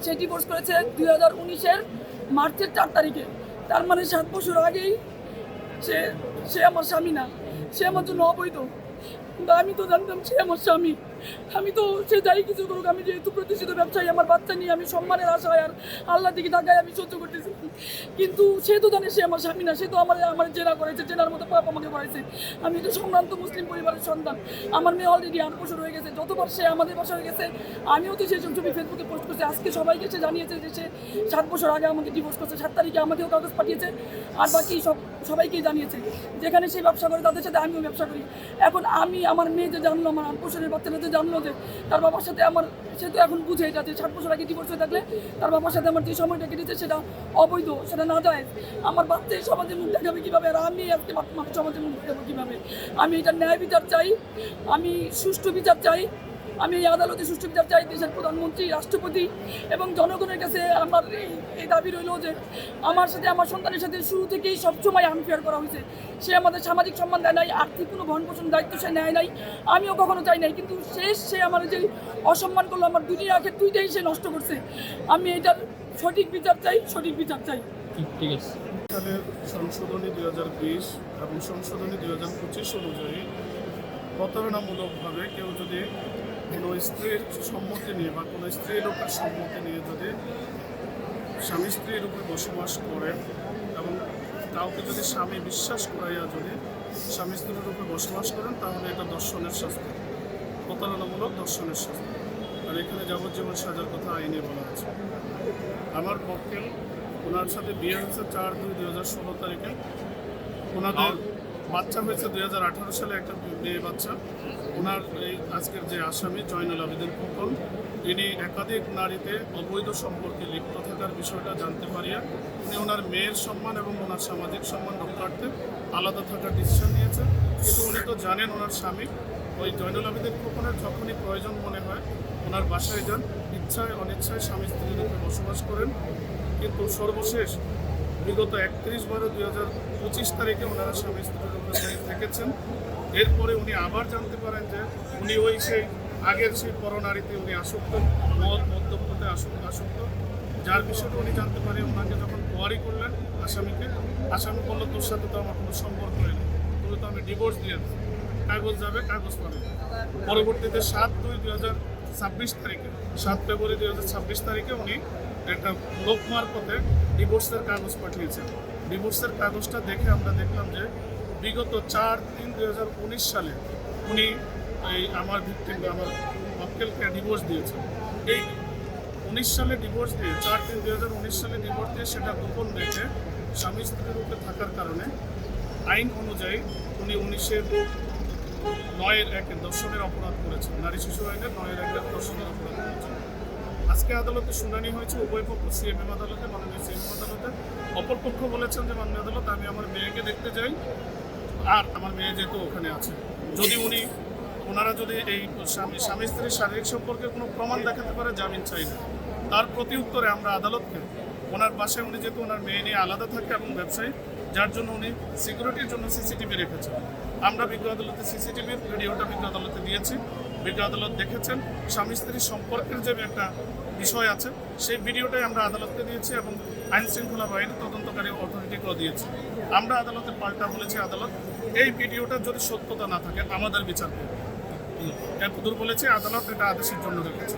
সে divorce করেছে 2019-এর মার্চের 4 তারিখে। তার মানে 7 বছর আগেই সে সে আমার স্বামী না, সে আমার জন্য অবৈধ। কিন্তু আমি তো জানতাম সে আমার স্বামী। আমি তো সে যাই কিছু করুক, আমি যেহেতু প্রতিষ্ঠিত ব্যবসায়ী, আমার বাচ্চা নিয়ে আমি সম্মানের আশায় আর আল্লাহ দিকে টাকায় আমি সহ্য করতেছি। কিন্তু সে তো জানে সে আমার স্বামী না, সে তো আমার জেরা করেছে, জেনার মতো পাপ আমাকে করেছে। আমি তো সম্ভ্রান্ত মুসলিম পরিবারের সন্তান। আমার মেয়ে অলরেডি 8 বছর হয়ে গেছে। যতবার সে আমাদের বাসা হয়ে গেছে, আমিও তো সেই ছবি ফেসবুকে পোস্ট করছি। আজকে সবাইকে সে জানিয়েছে যে সে 7 বছর আগে আমাকে ডিভোর্স করছে। 7 তারিখে আমাকেও কাগজ পাঠিয়েছে, আর বাকি সবাইকেই জানিয়েছে। যেখানে সে ব্যবসা করে তাদের সাথে আমিও ব্যবসা করি। এখন আমার মেয়ে যে জানলো, আমার 8 বছরের বাচ্চাটা যে জানলো যে তার বাবার সাথে সে তো এখন বুঝে এটা যে 7 বছর আগে ডিভোর্স হয়ে থাকলে তার বাবার সাথে আমার যে সময়টা কেটেছে সেটা অবৈধ, সেটা না যায়। আমার বাচ্চা এই সমাজে মুখ দেখাবে কীভাবে, আর আমি আজকে সমাজে মুখ দেখাবো কীভাবে? আমি এটা ন্যায় বিচার চাই, আমি সুষ্ঠু বিচার চাই, আমি এই আদালতে সুষ্ঠু বিচার চাই। দেশের প্রধানমন্ত্রী, রাষ্ট্রপতি এবং জনগণের কাছে আমার এই দাবি রইল যে আমার সাথে আমার সন্তানের সাথে শুরু থেকেই সবসময় আনফেয়ার করা হয়েছে। সে আমাদের সামাজিক সম্মান দেয় নাই, আর্থিক কোনো ভরণ পোষণ দায়িত্ব সে নেয় নাই, আমিও কখনো চাই নাই। কিন্তু সে আমার যে অসম্মান করলো, আমার দুনিয়া আখের দুইটাই সে নষ্ট করছে। আমি এটার সঠিক বিচার চাই, সঠিক বিচার চাই। ঠিক আছে। সালের সংশোধনী 2020 এবং সংশোধনী 2025 অনুযায়ী প্রতারণামূলকভাবে কেউ যদি কোনো স্ত্রীর সম্মতি নিয়ে বা কোনো স্ত্রী লোকের সম্মতি নিয়ে যদি স্বামী স্ত্রীর রূপে বসবাস করে এবং কাউকে যদি স্বামী বিশ্বাস করাইয়া যদি স্বামী স্ত্রীর রূপে বসবাস করেন, তাহলে এটা দর্শনের শাস্তি, প্রতারণামূলক দর্শনের শাস্তি। আর এখানে যাবজ্জীবন সাজার কথা আইনে বলা আছে। আমার পক্ষে ওনার সাথে বিয়ে হয়েছে 4/2/2016 তারিখে। ওনাদের বাচ্চা হয়েছে 2018 সালে, একটা মেয়ে বাচ্চা। ওনার এই আজকের যে আসামি জয়নুল আবেদিন খোকন, তিনি একাধিক নারীতে অবৈধ সম্পর্কে লিপ্ত থাকার বিষয়টা জানতে পারিয়া উনি ওনার মেয়ের সম্মান এবং ওনার সামাজিক সম্মান রক্ষার্থে আলাদা থাকার ডিসিশন নিয়েছেন। কিন্তু উনি তো জানেন ওনার স্বামী ওই জয়নুল আবেদিন খোকনের যখনই প্রয়োজন মনে হয় ওনার বাসায় যান, ইচ্ছায় অনিচ্ছায় স্বামী স্ত্রীর রূপে বসবাস করেন। কিন্তু সর্বশেষ বিগত 31/12/2025 তারিখে ওনারা স্বামী স্ত্রীর রূপে থেকেছেন। এরপরে উনি আবার জানতে পারেন যে উনি ওই সেই আগের সেই পরনারীতে উনি আসক্ত, মদ্যপতে আসক্ত, যার বিষয়টা উনি জানতে পারে। ওনাকে যখন কোয়ারি করলেন আসামি বললো, তোর সাথে তো আমার কোনো সম্পর্ক নেই, তোর তো আমি ডিভোর্স দিয়েছি, কাগজ যাবে কাগজ পাবে। পরবর্তীতে 7/2/2026 তারিখে 7 ফেব্রুয়ারি 2026 তারিখে উনি একটা লোক মারফতে ডিভোর্সের কাগজ পাঠিয়েছেন। ডিভোর্সের কাগজটা দেখে আমরা দেখলাম যে বিগত 4/3/2019 সালে উনি আমার মক্কেলকে ডিভোর্স দিয়েছেন। এই 19 সালে ডিভোর্স দিয়ে 4/3/2019 সালে ডিভোর্স দিয়ে সেটা গোপন রেখে স্বামী স্ত্রীর রূপে থাকার কারণে আইন অনুযায়ী উনি 19-9-1 দর্শনের অপরাধ করেছেন। নারী শিশু আইনের 9-1 দর্শনের অপরাধ করেছেন। আজকে আদালতে শুনানি হয়েছে উভয় পক্ষ, সিএমএম আদালতে, মাননীয় সিএমএম আদালতে। অপরপক্ষ বলেছেন যে মাননীয় আদালত, আমি আমার মেয়েকে দেখতে যাই, আর আমার মেয়ে যেহেতু ওখানে আছে, যদি ওনারা যদি এই স্বামী স্ত্রীর শারীরিক সম্পর্কে কোনো প্রমাণ দেখাতে পারে, জামিন চাই না। তার প্রতি উত্তরে আমরা আদালতকে ওনার বাসায় উনি যেহেতু ওনার মেয়ে নিয়ে আলাদা থাকে এবং ব্যবসায়ী, যার জন্য উনি সিকিউরিটির জন্য সিসিটিভি রেখেছেন। আমরা বিজ্ঞ আদালতে সিসিটিভির ভিডিওটা বিজ্ঞ আদালতে দিয়েছি। বিজ্ঞ আদালত দেখেছেন স্বামী স্ত্রীর সম্পর্কের যে একটা বিষয় আছে সেই ভিডিওটাই আমরা আদালতকে দিয়েছি এবং আইন শৃঙ্খলা বাহিনী তদন্তকারী অথরিটিকেও দিয়েছি। আমরা আদালতে পাল্টা বলেছি, আদালত এই ভিডিওটার যদি সত্যতা না থাকে আমাদের বিচার করবে। এতদূর বলেছি, আদালত এটা আদেশের জন্য রেখেছে।